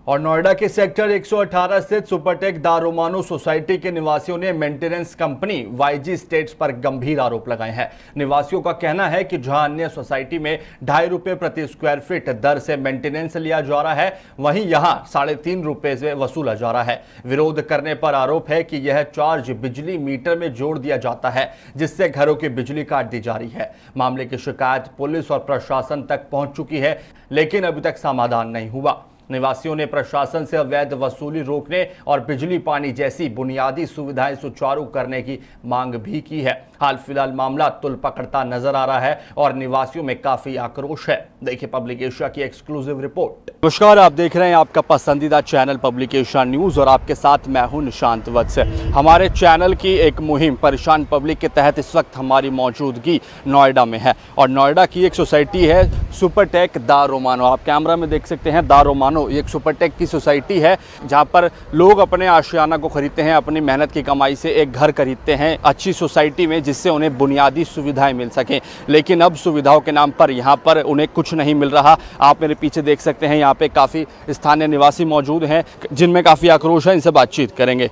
और नोएडा के सेक्टर 118 स्थित सुपरटेक दारुमानो सोसाइटी के निवासियों ने मेंटेनेंस कंपनी वाईजी एस्टेट्स पर गंभीर आरोप लगाए हैं। निवासियों का कहना है कि जहां अन्य सोसाइटी में 2.5 रुपए प्रति स्क्वायर फीट दर से मेंटेनेंस लिया जा रहा है, वहीं यहां 3.5 रुपए से वसूला जा रहा है। विरोध करने पर आरोप है कि यह चार्ज बिजली मीटर में जोड़ दिया जाता है, जिससे घरों की बिजली काट दी जा रही है। मामले की शिकायत पुलिस और प्रशासन तक पहुंच चुकी है, लेकिन अभी तक समाधान नहीं हुआ। निवासियों ने प्रशासन से अवैध वसूली रोकने और बिजली पानी जैसी बुनियादी सुविधाएं सुचारू करने की मांग भी की है। हाल फिलहाल मामला तुल पकड़ता नजर आ रहा है और निवासियों में काफी आक्रोश है। देखिए पब्लिक एशिया की एक्सक्लूसिव रिपोर्ट। नमस्कार, आप देख रहे हैं आपका पसंदीदा चैनल पब्लिक एशिया न्यूज और आपके साथ मैं हूं निशांत वत्स। हमारे चैनल की एक मुहिम परेशान पब्लिक के तहत इस वक्त हमारी मौजूदगी नोएडा में है और नोएडा की एक सोसाइटी है सुपरटेक दारुमानो। आप कैमरा में देख सकते हैं दारुमानो, ये एक सुपरटेक की सोसाइटी है जहां पर लोग अपने आशियाना को खरीदते हैं, अपनी मेहनत की कमाई से एक घर खरीदते हैं अच्छी सोसाइटी में, जिससे उन्हें बुनियादी सुविधाएं मिल सकें। लेकिन अब सुविधाओं के नाम पर यहाँ पर उन्हें कुछ नहीं मिल रहा। आप मेरे पीछे देख सकते हैं, यहाँ पे काफ़ी स्थानीय निवासी मौजूद हैं जिनमें काफ़ी आक्रोश है। इनसे बातचीत करेंगे।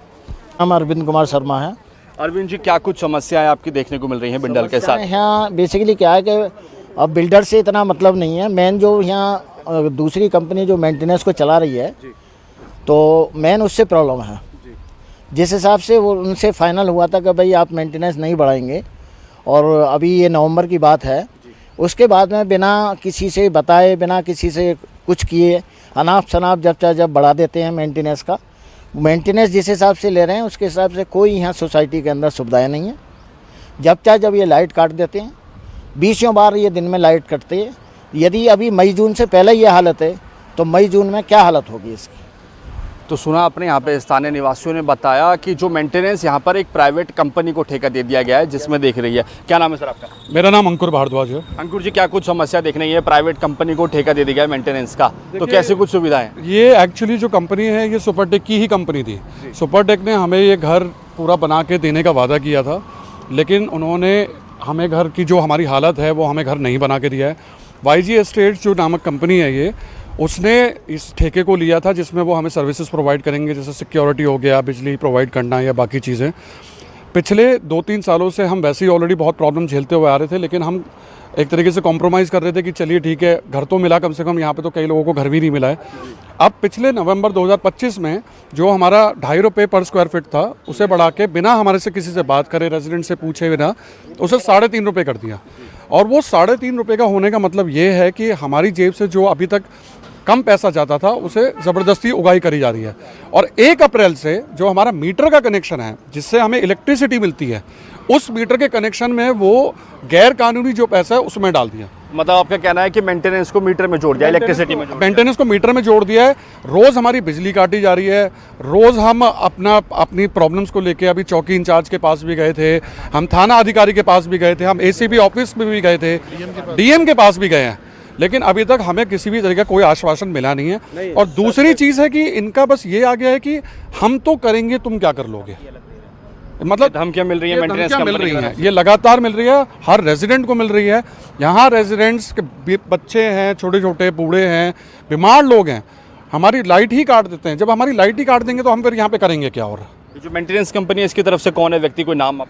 हम अरविंद कुमार शर्मा हैं। अरविंद जी, क्या कुछ समस्याएं आपकी देखने को मिल रही हैं बिल्डर के साथ? यहाँ बेसिकली क्या है कि अब बिल्डर से इतना मतलब नहीं है। मेन जो यहाँ दूसरी कंपनी जो मेंटेनेंस को चला रही है, तो मेन उससे प्रॉब्लम है। जिस हिसाब से वो उनसे फाइनल हुआ था कि भाई आप मेंटेनेंस नहीं बढ़ाएंगे, और अभी ये नवंबर की बात है, उसके बाद में बिना किसी से बताए, बिना किसी से कुछ किए, अनाप शनाप जब बढ़ा देते हैं मेंटेनेंस का। मेंटेनेंस जिस हिसाब से ले रहे हैं उसके हिसाब से कोई यहाँ सोसाइटी के अंदर सुविधाएं नहीं है। जब ये लाइट काट देते हैं, 20 बार ये दिन में लाइट कटती है। यदि अभी मई जून से पहले ये हालत है, तो मई जून में क्या हालत होगी इसकी? तो सुना आपने, यहाँ पे स्थानीय निवासियों ने बताया कि जो मेंटेनेंस यहाँ पर एक प्राइवेट कंपनी को ठेका दे दिया गया है, जिसमें देख रही है। क्या नाम है सर आपका? मेरा नाम अंकुर भारद्वाज है। अंकुर जी, क्या कुछ समस्या देख रही है? प्राइवेट कंपनी को ठेका दे दिया गया है मेंटेनेंस का, तो कैसे कुछ सुविधाएं? ये एक्चुअली जो कंपनी है ये सुपरटेक की ही कंपनी थी। सुपरटेक ने हमें ये घर पूरा बना के देने का वादा किया था, लेकिन उन्होंने हमें घर की जो हमारी हालत है वो हमें घर नहीं बना के दिया है। वाईजी एस्टेट्स जो नामक कंपनी है ये, उसने इस ठेके को लिया था जिसमें वो हमें सर्विसेज प्रोवाइड करेंगे, जैसे सिक्योरिटी हो गया, बिजली प्रोवाइड करना या बाकी चीज़ें। पिछले 2-3 सालों से हम वैसे ही ऑलरेडी बहुत प्रॉब्लम झेलते हुए आ रहे थे, लेकिन हम एक तरीके से कॉम्प्रोमाइज़ कर रहे थे कि चलिए ठीक है, घर तो मिला कम से कम। यहाँ पे तो कई लोगों को घर भी नहीं मिला है। अब पिछले नवंबर 2025 में जो हमारा 2.5 रुपये पर स्क्वायर फीट था, उसे बढ़ा के बिना हमारे से किसी से बात करे, रेजिडेंट से पूछे बिना, उसे 3.5 रुपये कर दिया। और वो 3.5 रुपये का होने का मतलब ये है कि हमारी जेब से जो अभी तक कम पैसा जाता था, उसे ज़बरदस्ती उगाई करी जा रही है। और 1 अप्रैल से जो हमारा मीटर का कनेक्शन है, जिससे हमें इलेक्ट्रिसिटी मिलती है, उस मीटर के कनेक्शन में वो गैर कानूनी जो पैसा है उसमें डाल दिया। मतलब आपका कहना है कि मेंटेनेंस को मीटर में जोड़ दिया, इलेक्ट्रिसिटी में? मेंटेनेंस को मीटर में जोड़ दिया है। रोज़ हमारी बिजली काटी जा रही है। रोज़ हम अपनी प्रॉब्लम्स को लेके अभी चौकी इंचार्ज के पास भी गए थे, हम थाना अधिकारी के पास भी गए थे, हम एसीपी ऑफिस में भी गए थे, डीएम के पास भी गए हैं, लेकिन अभी तक हमें किसी भी तरह का कोई आश्वासन मिला नहीं है। और दूसरी चीज़ है कि इनका बस ये आ गया है कि हम तो करेंगे, तुम क्या कर लोगे। मतलब धमकियां मिल रही है, मेंटेनेंस मिल रही हैं, ये लगातार मिल रही है, हर रेजिडेंट को मिल रही है। यहाँ रेजिडेंट्स के बच्चे हैं, छोटे छोटे बूढ़े हैं, बीमार लोग हैं, हमारी लाइट ही काट देते हैं। जब हमारी लाइट ही काट देंगे तो हम फिर यहाँ पे करेंगे क्या? और जो मेंटेनेंस कंपनी है, इसकी तरफ से कौन है व्यक्ति, कोई नाम?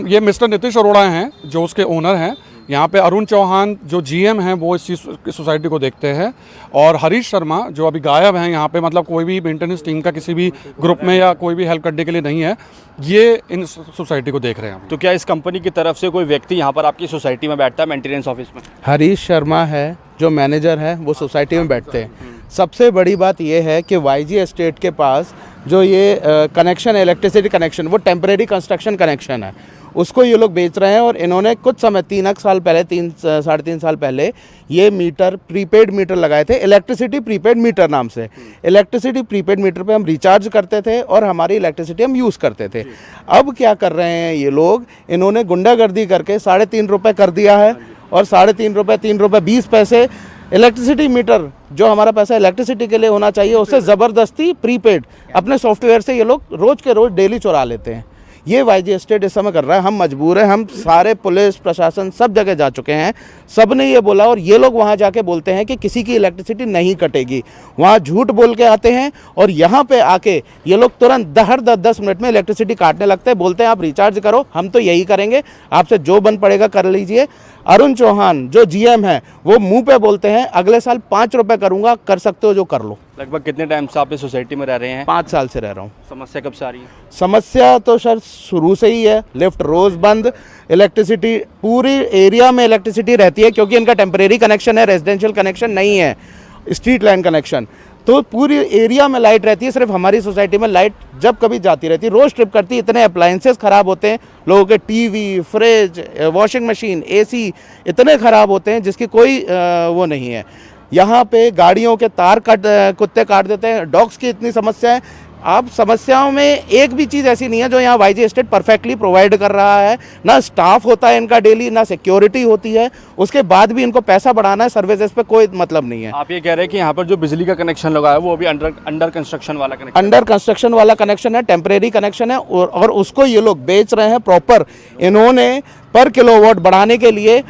ये मिस्टर नीतीश अरोड़ा हैं जो उसके ओनर हैं। यहाँ पे अरुण चौहान जो जीएम हैं वो इस चीज़ की सोसाइटी को देखते हैं, और हरीश शर्मा जो अभी गायब हैं यहाँ पे, मतलब कोई भी मेंटेनेंस टीम का किसी भी ग्रुप में या कोई भी हेल्प करने के लिए नहीं है, ये इन सोसाइटी को देख रहे हैं। तो क्या इस कंपनी की तरफ से कोई व्यक्ति यहाँ पर आपकी सोसाइटी में बैठता है मेंटेनेंस ऑफिस में? हरीश शर्मा है जो मैनेजर है, वो सोसाइटी में बैठते हैं। सबसे बड़ी बात यह है कि वाईजी एस्टेट के पास जो ये कनेक्शन है, इलेक्ट्रिसिटी कनेक्शन, वो टेम्परेरी कंस्ट्रक्शन कनेक्शन है, उसको ये लोग बेच रहे हैं। और इन्होंने कुछ समय 3 साल पहले, 3-3.5 साल पहले ये मीटर, प्रीपेड मीटर लगाए थे, इलेक्ट्रिसिटी प्रीपेड मीटर नाम से। इलेक्ट्रिसिटी प्रीपेड मीटर पे हम रिचार्ज करते थे और हमारी इलेक्ट्रिसिटी हम यूज़ करते थे। अब क्या कर रहे हैं ये लोग, इन्होंने गुंडागर्दी करके 3.5 रुपये कर दिया है, और 3.5 रुपये, 3 रुपये 20 पैसे इलेक्ट्रिसिटी मीटर, जो हमारा पैसा इलेक्ट्रिसिटी के लिए होना चाहिए, उससे ज़बरदस्ती प्रीपेड अपने सॉफ्टवेयर से ये लोग रोज़ के रोज़ डेली चुरा लेते हैं। ये वाईजी एस्टेट इस समय कर रहा है। हम मजबूर हैं, हम सारे पुलिस प्रशासन सब जगह जा चुके हैं, सब ने ये बोला, और ये लोग वहाँ जाके बोलते हैं कि किसी की इलेक्ट्रिसिटी नहीं कटेगी। वहाँ झूठ बोल के आते हैं और यहाँ पे आके ये लोग तुरंत हर 10-10 मिनट में इलेक्ट्रिसिटी काटने लगते हैं, बोलते हैं आप रिचार्ज करो, हम तो यही करेंगे, आपसे जो बन पड़ेगा कर लीजिए। अरुण चौहान जो जीएम है वो मुंह पे बोलते हैं अगले साल 5 रुपए करूंगा, कर सकते हो जो कर लो। लगभग कितने टाइम से आप इस सोसाइटी में रह रहे हैं? 5 साल से रह रहा हूँ। समस्या कब से आ रही है? समस्या तो सर शुरू से ही है, लिफ्ट रोज बंद, इलेक्ट्रिसिटी पूरी एरिया में इलेक्ट्रिसिटी रहती है क्योंकि इनका टेम्परेरी कनेक्शन है, रेजिडेंशियल कनेक्शन नहीं है, स्ट्रीट लाइन कनेक्शन, तो पूरी एरिया में लाइट रहती है। सिर्फ हमारी सोसाइटी में लाइट जब कभी जाती रहती है, रोज ट्रिप करती है। इतने अप्लायंसेस ख़राब होते हैं, लोगों के TV, fridge, washing machine, AC इतने ख़राब होते हैं जिसकी कोई वो नहीं है। यहाँ पे गाड़ियों के तार कुत्ते काट देते हैं, डॉग्स की इतनी समस्या है। आप समस्याओं में एक भी चीज़ ऐसी नहीं है जो यहाँ वाईजी एस्टेट परफेक्टली प्रोवाइड कर रहा है। ना स्टाफ होता है इनका डेली, ना सिक्योरिटी होती है, उसके बाद भी इनको पैसा बढ़ाना है, सर्विसेज पे कोई मतलब नहीं है। आप ये कह रहे हैं कि यहाँ पर जो बिजली का कनेक्शन लगा है वो अभी अंडर कंस्ट्रक्शन वाला कनेक्शन? अंडर कंस्ट्रक्शन वाला कनेक्शन है, टेम्परेरी कनेक्शन है, और उसको ये लोग बेच रहे हैं प्रॉपर। इन्होंने पर किलोवाट बढ़ाने के लिए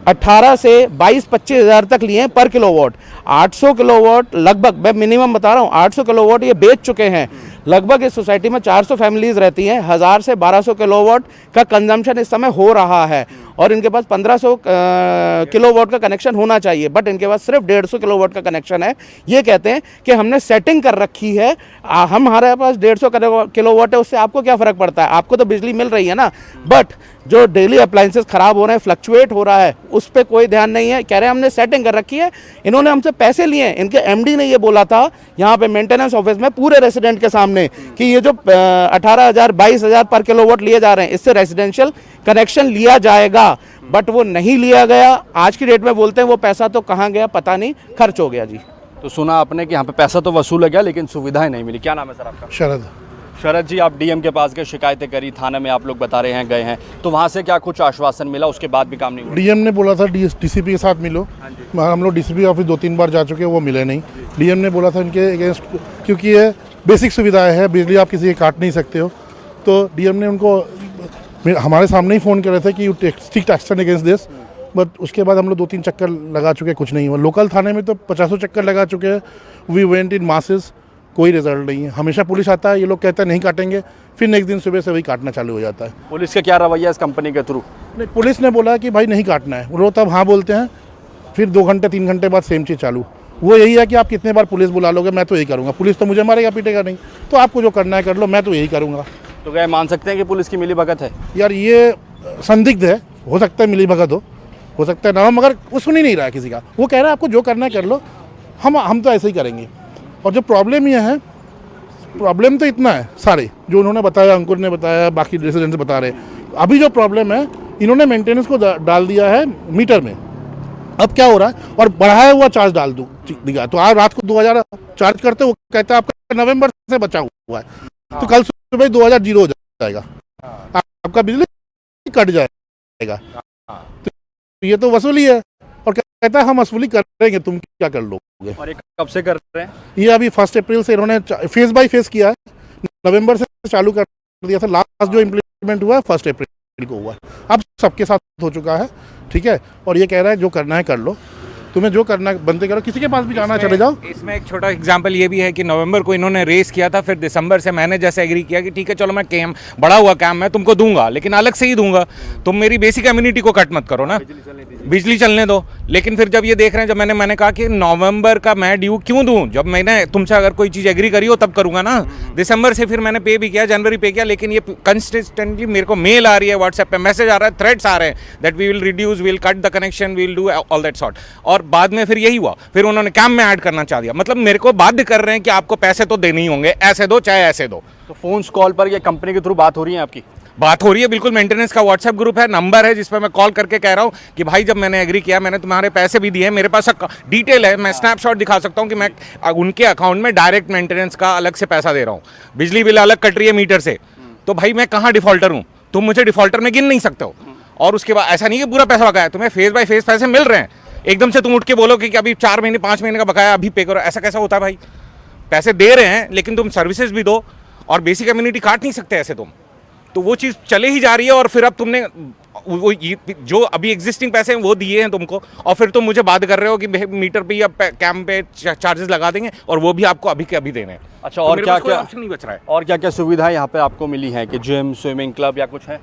18 से 22-25 हज़ार तक लिए पर किलोवाट। 800 किलोवाट लगभग, मैं मिनिमम बता रहा हूँ, 800 किलोवाट ये बेच चुके हैं। लगभग इस सोसाइटी में 400 फैमिलीज रहती हैं, 1000 से 1200 किलोवाट का कंजम्पशन इस समय हो रहा है, और इनके पास 1500 किलोवाट का कनेक्शन होना चाहिए, बट इनके पास सिर्फ 150 किलोवाट का कनेक्शन है। ये कहते हैं कि हमने सेटिंग कर रखी है, हमारे पास 150 किलोवाट है, उससे आपको क्या फ़र्क पड़ता है, आपको तो बिजली मिल रही है ना। बट जो डेली अप्लाइंसेस ख़राब हो रहे हैं, फ्लक्चुएट हो रहा है, उस पर कोई ध्यान नहीं है। कह रहे हैं हमने सेटिंग कर रखी है, इन्होंने हमसे पैसे लिए हैं। इनके एमडी ने ये बोला था यहाँ पे मेंटेनेंस ऑफिस में पूरे रेसिडेंट के सामने कि ये जो 18,000 22,000 पर किलोवाट लिए जा रहे हैं, इससे रेजिडेंशियल कनेक्शन लिया जाएगा, बट वो नहीं लिया गया। आज की डेट में बोलते हैं वो पैसा तो कहाँ गया पता नहीं, खर्च हो गया जी। तो सुना आपने कि यहाँ पे पैसा तो वसूल गया लेकिन सुविधाएं नहीं मिली। क्या नाम है सर आपका? शरद जी, आप डीएम के पास गए, शिकायतें करी, थाने में आप लोग बता रहे हैं गए हैं, तो वहाँ से क्या कुछ आश्वासन मिला? उसके बाद भी काम नहीं हुआ? डीएम ने बोला था डीसीपी के साथ मिलो, हम लोग डीसीपी ऑफिस 2-3 बार जा चुके हैं, वो मिले नहीं। डीएम ने बोला था इनके अगेंस्ट, क्योंकि ये बेसिक सुविधाएं है, बिजली आप किसी की काट नहीं सकते हो, तो डीएम ने उनको हमारे सामने ही फ़ोन कर रहे थे कि you strict action against this, but उसके बाद हम लोग 2-3 चक्कर लगा चुके, कुछ नहीं हुआ। लोकल थाने में तो 50 चक्कर लगा चुके हैं, वी वेंट इन मासेस, कोई रिजल्ट नहीं है। हमेशा पुलिस आता है, ये लोग कहते हैं नहीं काटेंगे, फिर नेक्स्ट दिन सुबह से वही काटना चालू हो जाता है। पुलिस का क्या रवैया इस कंपनी के थ्रू? नहीं, पुलिस ने बोला कि भाई नहीं काटना है, वो लोग तब हाँ बोलते हैं, फिर 2 घंटे 3 घंटे बाद सेम चीज़ चालू। वो यही है कि आप कितने बार पुलिस बुला लोगे, मैं तो यही करूँगा, पुलिस तो मुझे मारेगा पीटेगा नहीं, तो आपको जो करना है कर लो, मैं तो यही करूँगा। तो क्या मान सकते हैं कि पुलिस की मिलीभगत है? यार ये संदिग्ध है, हो सकता है मिलीभगत हो सकता है ना हो, मगर वो सुन ही नहीं रहा है किसी का। वो कह रहा है आपको जो करना है कर लो, हम तो ऐसे ही करेंगे। और जो प्रॉब्लम ये है, प्रॉब्लम तो इतना है सारे जो उन्होंने बताया, अंकुर ने बताया, बाकी रेसिडेंट्स बता रहे, अभी जो प्रॉब्लम है इन्होंने मेंटेनेंस को डाल दिया है मीटर में। अब क्या हो रहा है, और बढ़ाया हुआ चार्ज डाल दिया, तो आज रात को 2000 चार्ज करते, वो कहता है आपका नवंबर से बचा हुआ है, तो कल सुबह 2000 जीरो हो जाएगा, आपका बिजली कट जाएगा। तो ये तो वसूली है, और कहता है हम वसूली करेंगे, तुम क्या कर लोगे। और ये कब से कर रहे हैं? ये अभी 1 अप्रैल से इन्होंने फेज बाय फेज किया है, नवंबर से चालू कर दिया था, लास्ट जो इम्प्लीमेंट हुआ है 1 अप्रैल को हुआ है। अब सबके साथ हो चुका है, ठीक है। और ये कह रहा है जो करना है कर लो, तुम्हें जो करना है बनते करो, किसी के पास भी जाना चले जाओ। इसमें एक छोटा एग्जांपल ये भी है कि नवंबर को इन्होंने रेस किया था, फिर दिसंबर से मैंने जैसे एग्री किया कि ठीक है चलो मैं काम बड़ा हुआ काम मैं तुमको दूंगा, लेकिन अलग से ही दूंगा, तुम मेरी बेसिक कम्युनिटी को कट मत करो ना, बिजली चलने दो। लेकिन फिर जब ये देख रहे हैं, जब मैंने कहा कि नवंबर का मैं ड्यू क्यों दूं, जब मैंने तुमसे अगर कोई चीज़ एग्री करी हो तब करूंगा ना। दिसंबर से फिर मैंने पे भी किया, जनवरी पे किया, लेकिन ये कंसिस्टेंटली मेरे को मेल आ रही है, व्हाट्सएप पे मैसेज आ रहा है, थ्रेड्स आ रहे हैं that we will reduce, we will cut the connection, we will do all that sort. और बाद में फिर यही हुआ, फिर उन्होंने काम में ऐड करना चाह दिया, मतलब मेरे को बाध्य कर रहे हैं कि आपको पैसे तो देने ही होंगे, ऐसे दो चाहे ऐसे दो। तो फोन कॉल पर ये कंपनी के थ्रू बात हो रही है आपकी? बात हो रही है, बिल्कुल। मेंटेनेंस का व्हाट्सएप ग्रुप है, नंबर है जिस पर मैं कॉल करके कह रहा हूँ कि भाई जब मैंने एग्री किया, मैंने तुम्हारे पैसे भी दिए, मेरे पास डिटेल है, मैं स्नैपशॉट दिखा सकता हूँ कि मैं उनके अकाउंट में डायरेक्ट मेंटेनेंस का अलग से पैसा दे रहा हूँ, बिजली बिल अलग कट रही है मीटर से, तो भाई मैं कहाँ डिफॉल्टर हूँ? तुम मुझे डिफॉल्टर में गिन नहीं सकते हो। और उसके बाद ऐसा नहीं कि पूरा पैसा बकाया, तुम्हें फेज बाय फेज पैसे मिल रहे हैं, एकदम से तुम उठ के बोलो कि अभी 4 महीने 5 महीने का बकाया अभी पे करो, ऐसा कैसा होता है भाई? पैसे दे रहे हैं लेकिन तुम सर्विसेज भी दो, और बेसिक कम्युनिटी काट नहीं सकते ऐसे तुम, तो वो चीज़ चले ही जा रही है और फिर अब तुमने वो जो अभी एग्जिस्टिंग पैसे हैं वो दिए हैं तुमको और फिर तुम मुझे बात कर रहे हो कि मीटर पे या कैंप पे चार्जेस लगा देंगे और वो भी आपको अभी के अभी देने हैं। अच्छा, और क्या क्या ऑप्शन नहीं बच रहा है। और क्या क्या सुविधाएं यहाँ पे आपको मिली हैं कि जिम, स्विमिंग क्लब या कुछ है?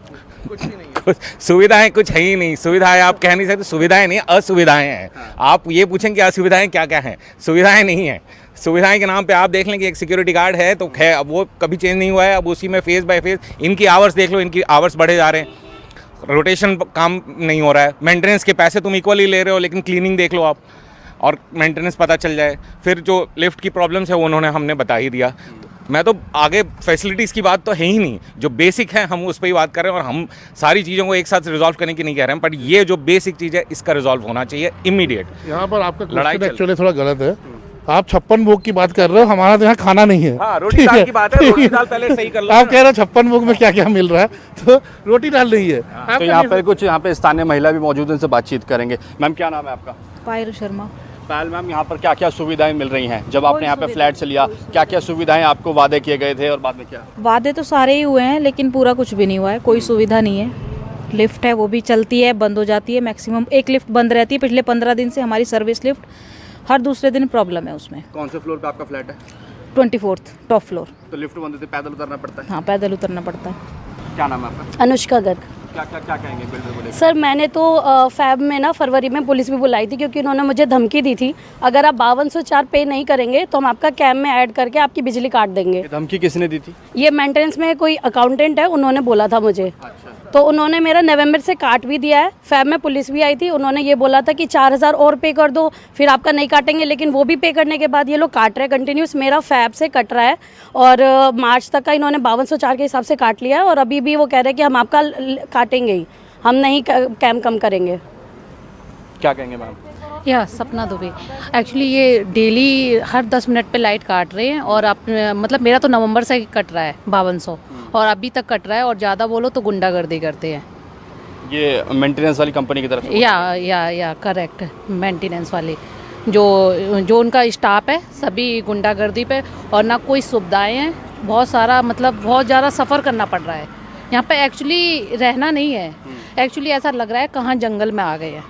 कुछ सुविधाएं कुछ है ही नहीं। सुविधाएं आप कह नहीं सकते, सुविधाएं नहीं, असुविधाएं हैं। आप ये पूछें कि असुविधाएं क्या क्या हैं, सुविधाएं नहीं है। सुविधाएं के नाम पे आप देख लें कि एक सिक्योरिटी गार्ड है तो है, अब वो कभी चेंज नहीं हुआ है, अब उसी में फेज बाय फेज इनकी आवर्स देख लो, इनकी आवर्स बढ़े जा रहे हैं, रोटेशन काम नहीं हो रहा है, मेंटेनेंस के पैसे तुम इक्वली ले रहे हो लेकिन क्लीनिंग देख लो आप और मेंटेनेंस पता चल जाए। फिर जो लिफ्ट की प्रॉब्लम्स है वो उन्होंने हमने बता ही दिया। मैं तो आगे फैसिलिटीज़ की बात तो है ही नहीं, जो बेसिक है हम उस पर ही बात कर रहे हैं और हम सारी चीज़ों को एक साथ रिजॉल्व करने की नहीं कह रहे हैं, बट ये जो बेसिक चीज़ है इसका रिजॉल्व होना चाहिए इमीडिएट। यहाँ पर आपका लड़ाई क्वेश्चन एक्चुअली थोड़ा गलत है। आप 56 भोग की बात कर रहे हो, हमारा तो यहाँ खाना नहीं है। हाँ, रोटी दाल की बात है, रोटी दाल पहले सही कर लो। आप कह रहे हो 56 भोग में क्या क्या मिल रहा है, तो रोटी दाल नहीं है। तो यहाँ पे कुछ स्थानीय महिला भी मौजूद हैं, उनसे बातचीत करेंगे। मैम, क्या नाम है आपका? पायल शर्मा। पायल मैम, यहाँ पर क्या क्या सुविधाएं मिल रही हैं? जब आपने यहाँ पे फ्लैट से लिया, क्या क्या सुविधाएं आपको वादे किए गए थे और बाद में क्या? वादे तो सारे ही हुए हैं लेकिन पूरा कुछ भी नहीं हुआ है, कोई सुविधा नहीं है। लिफ्ट है वो भी चलती है, बंद हो जाती है, मैक्सिमम एक लिफ्ट बंद रहती है। पिछले 15 दिन से हमारी सर्विस लिफ्ट हर दूसरे दिन प्रॉब्लम है उसमें। कौन से फ्लोर पे आपका फ्लैट है? 24th top floor. तो लिफ्ट बंद होती है, पैदल उतरना पड़ता है? हाँ, पैदल उतरना पड़ता है। क्या नाम है आपका? अनुष्का गर्ग। क्या कहेंगे बिल्डर को लेकर? सर, मैंने तो फैब में ना फरवरी में पुलिस भी बुलाई थी क्योंकि उन्होंने मुझे धमकी दी थी, अगर आप 5204 पे नहीं करेंगे तो हम आपका कैम में ऐड करके आपकी बिजली काट देंगे। ये धमकी किसने दी थी? ये मेंटेनेंस में कोई अकाउंटेंट है, उन्होंने बोला था मुझे। तो उन्होंने मेरा नवंबर से काट भी दिया है। फैब में पुलिस भी आई थी, उन्होंने ये बोला था कि 4000 और पे कर दो फिर आपका नहीं काटेंगे, लेकिन वो भी पे करने के बाद ये लोग काट रहे हैं कंटिन्यूस। मेरा फैब से कट रहा है और मार्च तक का इन्होंने 5204 के हिसाब से काट लिया है और अभी भी वो कह रहे हैं कि हम आपका काटेंगे ही, हम नहीं कैम कम करेंगे। क्या कहेंगे मैम? या सपना दुबे। एक्चुअली ये डेली हर 10 मिनट पे लाइट काट रहे हैं और आप मतलब मेरा तो नवंबर से कट रहा है 5200 और अभी तक कट रहा है और ज़्यादा बोलो तो गुंडागर्दी करते हैं। ये मेंटेनेंस वाली कंपनी की तरफ से? या करेक्ट, मेंटेनेंस वाले जो उनका स्टाफ है सभी गुंडागर्दी पे और ना कोई सुविधाएं हैं। बहुत सारा मतलब बहुत ज़्यादा सफ़र करना पड़ रहा है यहाँ पे। एक्चुअली रहना नहीं है, एक्चुअली ऐसा लग रहा है कहाँ जंगल में आ गए हैं।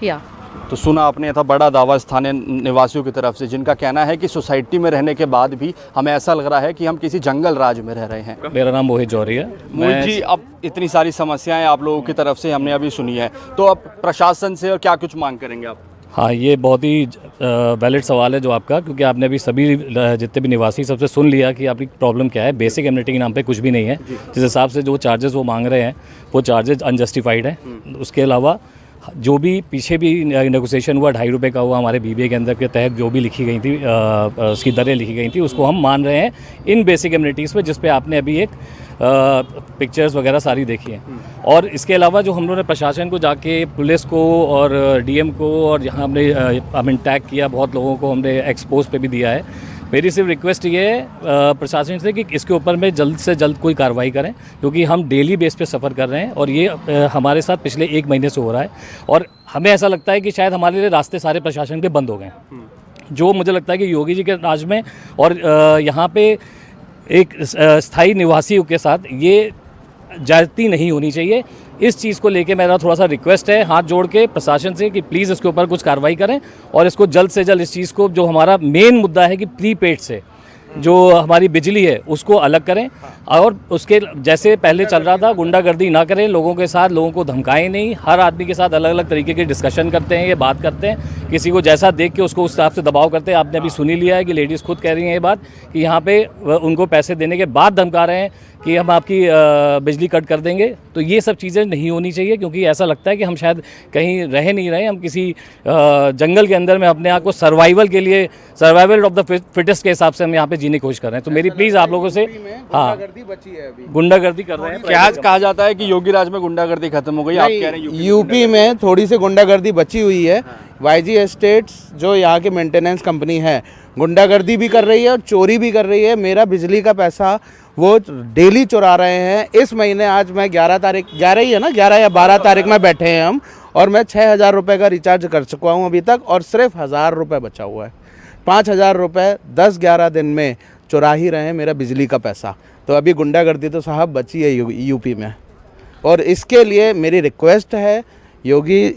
या तो सुना आपने, ये था बड़ा दावा स्थानीय निवासियों की तरफ से, जिनका कहना है कि सोसाइटी में रहने के बाद भी हमें ऐसा लग रहा है कि हम किसी जंगल राज में रह रहे हैं। मेरा नाम मोहित जौहरी है। मोहित जी, अब इतनी सारी समस्याएं आप लोगों की तरफ से हमने अभी सुनी है, तो अब प्रशासन से और क्या कुछ मांग करेंगे आप? हाँ, ये बहुत ही वैलिड सवाल है जो आपका, क्योंकि आपने अभी सभी जितने भी निवासी सबसे सुन लिया कि आपकी प्रॉब्लम क्या है। बेसिक एमिनिटी के नाम पे कुछ भी नहीं है। जिस हिसाब से जो चार्जेस वो मांग रहे हैं वो चार्जेस अनजस्टिफाइड हैं। उसके अलावा जो भी पीछे भी नेगोशिएशन हुआ 2.5 रुपये का हुआ, हमारे बीबीए के अंदर के तहत जो भी लिखी गई थी उसकी दरें लिखी गई थी, उसको हम मान रहे हैं इन बेसिक एमिनिटीज़ पे, जिस पे आपने अभी एक पिक्चर्स वगैरह सारी देखी हैं। और इसके अलावा जो हम लोगों ने प्रशासन को जाके पुलिस को और डीएम को और यहाँ हमने टैग किया, बहुत लोगों को हमने एक्सपोज पे भी दिया है। मेरी सिर्फ रिक्वेस्ट ये है प्रशासन से कि इसके ऊपर में जल्द से जल्द कोई कार्रवाई करें, क्योंकि हम डेली बेस पे सफ़र कर रहे हैं और ये हमारे साथ पिछले 1 महीने से हो रहा है और हमें ऐसा लगता है कि शायद हमारे लिए रास्ते सारे प्रशासन के बंद हो गए हैं। जो मुझे लगता है कि योगी जी के राज में और यहाँ पे एक स्थायी निवासियों के साथ ये ज्यादती नहीं होनी चाहिए। इस चीज़ को लेके मेरा थोड़ा सा रिक्वेस्ट है हाथ जोड़ के प्रशासन से कि प्लीज़ इसके ऊपर कुछ कार्रवाई करें और इसको जल्द से जल्द इस चीज़ को, जो हमारा मेन मुद्दा है कि प्रीपेड से जो हमारी बिजली है उसको अलग करें और उसके जैसे पहले चल रहा था गुंडागर्दी ना करें, लोगों के साथ लोगों को धमकाएं नहीं। हर आदमी के साथ अलग अलग तरीके के डिस्कशन करते हैं, ये बात करते हैं, किसी को जैसा देख के उसको उस हिसाब से दबाव करते हैं। आपने अभी सुनी लिया है कि लेडीज़ खुद कह रही हैं ये बात कि यहाँ पे उनको पैसे देने के बाद धमका रहे हैं कि हम आपकी बिजली कट कर देंगे। तो ये सब चीज़ें नहीं होनी चाहिए, क्योंकि ऐसा लगता है कि हम शायद कहीं रह नहीं रहे, हम किसी जंगल के अंदर में अपने आप को सर्वाइवल ऑफ द फिटेस्ट के हिसाब से हम यहाँ पे जीने की कोशिश कर रहे हैं। तो मेरी प्लीज़ आप लोगों से, हाँ, गुंडागर्दी कर रहे हैं। क्या कहा जाता है कि योगी राज में गुंडागर्दी खत्म हो गई, आप कह रहे हैं यूपी में थोड़ी सी गुंडागर्दी बची हुई है। वाईजी एस्टेट्स जो यहाँ की मेंटेनेंस कंपनी है गुंडागर्दी भी कर रही है और चोरी भी कर रही है। मेरा बिजली का पैसा वो डेली चुरा रहे हैं। इस महीने आज मैं 11 ही है ना, 11 या 12 तारीख में बैठे हैं हम, और मैं 6000 रुपये का रिचार्ज कर चुका हूँ अभी तक और सिर्फ 1000 रुपये बचा हुआ है। 5000 रुपये 10-11 दिन में चुरा ही रहे हैं मेरा बिजली का पैसा। तो अभी गुंडागर्दी तो साहब बची है यूपी में, और इसके लिए मेरी रिक्वेस्ट है योगी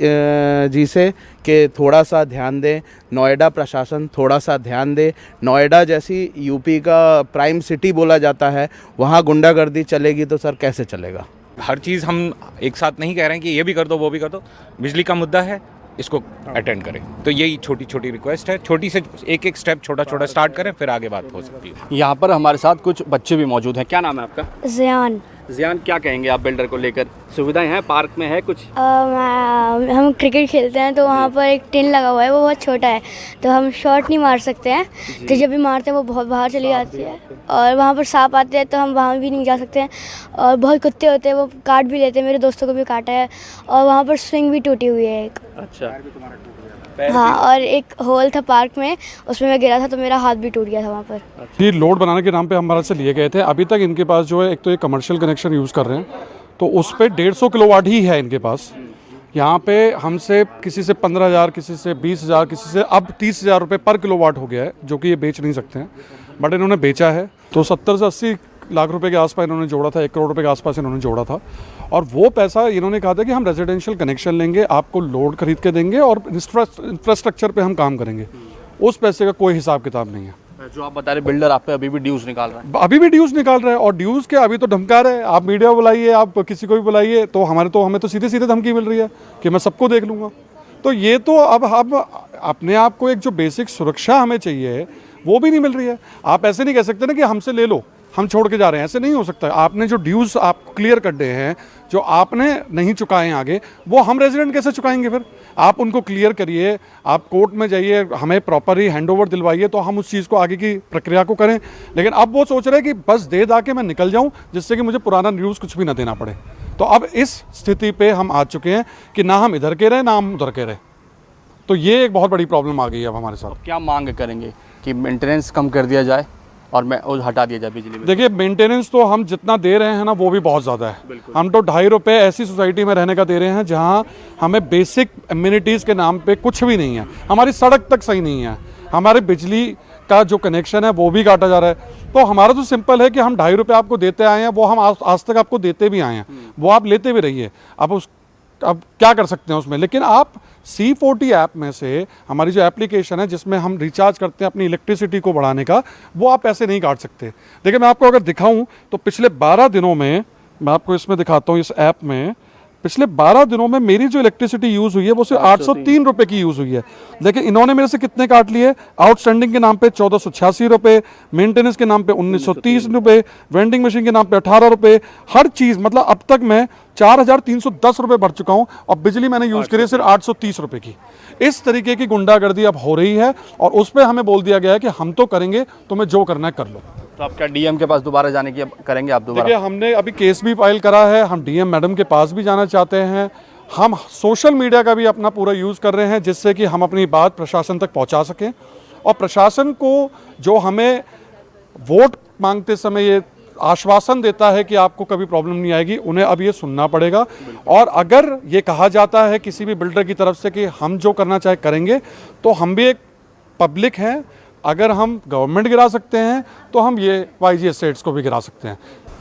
जी से कि थोड़ा सा ध्यान दें, नोएडा प्रशासन थोड़ा सा ध्यान दे। नोएडा जैसी यूपी का प्राइम सिटी बोला जाता है, वहाँ गुंडागर्दी चलेगी तो सर कैसे चलेगा? हर चीज़ हम एक साथ नहीं कह रहे हैं कि ये भी कर दो वो भी कर दो। बिजली का मुद्दा है, इसको अटेंड करें। तो यही छोटी छोटी रिक्वेस्ट है, छोटी से एक स्टेप छोटा छोटा स्टार्ट करें, फिर आगे बात हो सकती है। यहाँ पर हमारे साथ कुछ बच्चे भी मौजूद हैं। क्या नाम है आपका? ज़ियान। ज़ियान, क्या कहेंगे आप बिल्डर को लेकर? सुविधाएं हैं, पार्क में है कुछ? हम क्रिकेट खेलते हैं तो वहाँ पर एक टिन लगा हुआ है, वो बहुत छोटा है तो हम शॉट नहीं मार सकते हैं, तो जब भी मारते हैं वो बहुत बाहर चली जाती है। और वहाँ पर सांप आते हैं तो हम वहाँ भी नहीं जा सकते हैं, और बहुत कुत्ते होते हैं वो काट भी लेते हैं, मेरे दोस्तों को भी काटा है। और वहाँ पर स्विंग भी टूटी हुई है एक। अच्छा। हाँ, और एक होल था पार्क में, उसमें मैं गिरा था तो मेरा हाथ भी टूट गया था वहाँ पर। ये लोड बनाने के नाम पे हमारे से लिए गए थे। अभी तक इनके पास जो है, एक तो ये कमर्शियल कनेक्शन यूज़ कर रहे हैं तो उस पर 150 किलोवाट ही है इनके पास। यहाँ पे हमसे किसी से 15,000, किसी से 20,000, किसी से अब 30,000 रुपये पर किलोवाट हो गया है, जो कि ये बेच नहीं सकते हैं, बट इन्होंने बेचा है। तो 70 से 80 लाख रुपए के आसपास इन्होंने जोड़ा था, 1 करोड़ रुपए के आसपास इन्होंने जोड़ा था। और वो पैसा इन्होंने कहा था कि हम रेजिडेंशियल कनेक्शन लेंगे, आपको लोड खरीद के देंगे और इंफ्रास्ट्रक्चर पे हम काम करेंगे। उस पैसे का कोई हिसाब किताब नहीं है। जो आप बता रहे बिल्डर आप पे अभी भी ड्यूज निकाल रहा है? अभी भी ड्यूज निकाल रहे हैं, और ड्यूज के अभी तो धमका रहे हैं। आप मीडिया बुलाइए, आप किसी को भी बुलाइए, तो हमें तो सीधे सीधे धमकी मिल रही है कि मैं सबको देख लूँगा। तो ये तो अब हम अपने आप को एक जो बेसिक सुरक्षा हमें चाहिए वो भी नहीं मिल रही है। आप ऐसे नहीं कह सकते ना कि हमसे ले लो, हम छोड़ के जा रहे हैं, ऐसे नहीं हो सकता। आपने जो ड्यूज आप क्लियर कर दिए हैं, जो आपने नहीं चुकाए हैं आगे, वो हम रेजिडेंट कैसे चुकाएंगे? फिर आप उनको क्लियर करिए, आप कोर्ट में जाइए, हमें प्रॉपर ही हैंडओवर दिलवाइए, तो हम उस चीज़ को आगे की प्रक्रिया को करें। लेकिन अब वो सोच रहे हैं कि बस दे दा के मैं निकल जाऊं, जिससे कि मुझे पुराना ड्यूज कुछ भी ना देना पड़े। तो अब इस स्थिति पे हम आ चुके हैं कि ना हम इधर के रहे ना हम उधर के रहे। तो ये एक बहुत बड़ी प्रॉब्लम आ गई है अब हमारे साथ। क्या मांग करेंगे कि मेंटेनेंस कम कर दिया जाए और मैं हटा दिया जाए बिजली में? देखिए, मेंटेनेंस तो हम जितना दे रहे हैं ना वो भी बहुत ज़्यादा है। हम तो 2.5 रुपये ऐसी सोसाइटी में रहने का दे रहे हैं जहां हमें बेसिक एमिनिटीज़ के नाम पे कुछ भी नहीं है। हमारी सड़क तक सही नहीं है, हमारे बिजली का जो कनेक्शन है वो भी काटा जा रहा है। तो हमारा तो सिंपल है कि हम 2.5 रुपये आपको देते आए हैं, वो हम आज तक आपको देते भी आए हैं, वो आप लेते भी रहिए। अब क्या कर सकते हैं उसमें। लेकिन आप C40 ऐप में से हमारी जो एप्लीकेशन है जिसमें हम रिचार्ज करते हैं अपनी इलेक्ट्रिसिटी को बढ़ाने का, वो आप पैसे नहीं काट सकते। देखिए, मैं आपको अगर दिखाऊं तो पिछले 12 दिनों में, मैं आपको इसमें दिखाता हूं, इस ऐप में पिछले 12 दिनों में मेरी जो इलेक्ट्रिसिटी यूज़ हुई है वो सिर्फ 803 रुपये की यूज़ हुई है। लेकिन इन्होंने मेरे से कितने काट लिए? आउटस्टैंडिंग के नाम पे 1486 रुपये, मेंटेनेंस के नाम पे 1930 रुपये, वेंडिंग मशीन के नाम पे 18 रुपये, हर चीज़। मतलब अब तक मैं 4,310 रुपये भर चुका हूँ और बिजली मैंने यूज़ करी है सिर्फ 830 रुपये की। इस तरीके की गुंडागर्दी अब हो रही है और उस पर हमें बोल दिया गया है कि हम तो करेंगे, तुम्हें जो करना है कर लो। तो आप क्या डीएम के पास दोबारा जाने की करेंगे आप दोबारा? देखिए, हमने अभी केस भी फाइल करा है, हम डीएम मैडम के पास भी जाना चाहते हैं। हम सोशल मीडिया का भी अपना पूरा यूज़ कर रहे हैं जिससे कि हम अपनी बात प्रशासन तक पहुंचा सकें, और प्रशासन को जो हमें वोट मांगते समय ये आश्वासन देता है कि आपको कभी प्रॉब्लम नहीं आएगी, उन्हें अब ये सुनना पड़ेगा। और अगर ये कहा जाता है किसी भी बिल्डर की तरफ से कि हम जो करना चाहे करेंगे, तो हम भी एक पब्लिक हैं। अगर हम गवर्नमेंट गिरा सकते हैं तो हम ये YG एस्टेट्स को भी गिरा सकते हैं।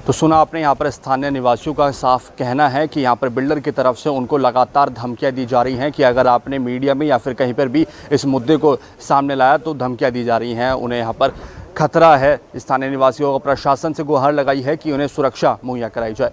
तो सुना आपने, यहाँ पर स्थानीय निवासियों का साफ कहना है कि यहाँ पर बिल्डर की तरफ से उनको लगातार धमकियाँ दी जा रही हैं कि अगर आपने मीडिया में या फिर कहीं पर भी इस मुद्दे को सामने लाया तो धमकियाँ दी जा रही हैं। उन्हें यहाँ पर खतरा है। स्थानीय निवासियों को प्रशासन से गुहार लगाई है कि उन्हें सुरक्षा मुहैया कराई जाए।